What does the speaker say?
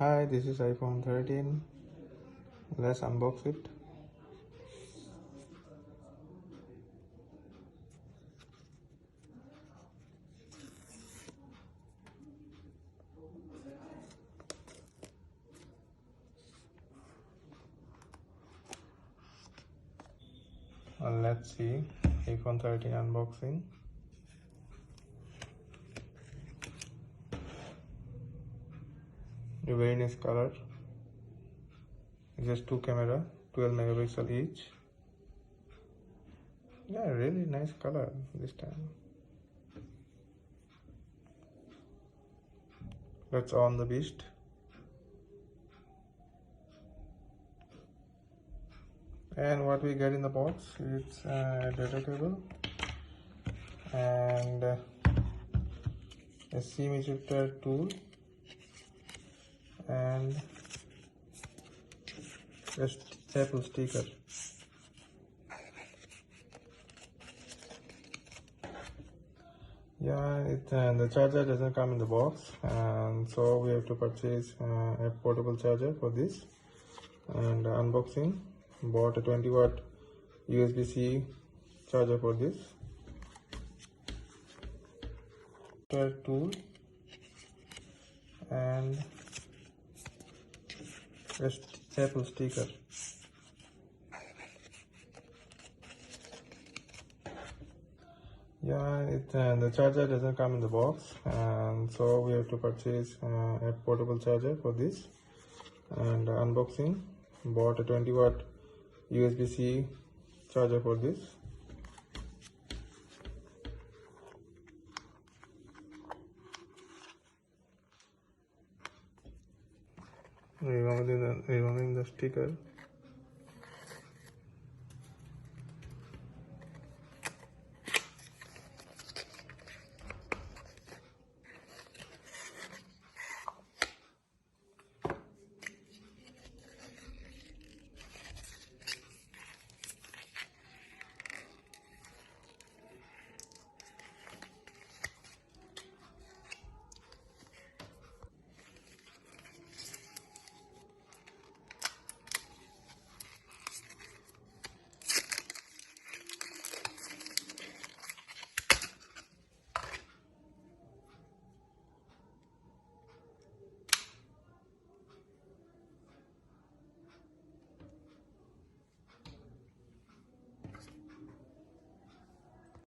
Hi, this is iPhone 13. Let's unbox it. Let's see iPhone 13 unboxing. A very nice color. It's just two camera, 12 megapixel each. Yeah, really nice color this time. Let's on the beast. And what we get in the box, it's a data cable and a SIM ejector tool and a Apple sticker. Yeah, the charger doesn't come in the box, and so we have to purchase a portable charger for this. And unboxing, bought a 20-watt USB-C charger for this. Tool and a Apple sticker. Yeah, the charger doesn't come in the box, and so we have to purchase a portable charger for this. And unboxing, bought a 20-watt USB-C charger for this. Removing the sticker.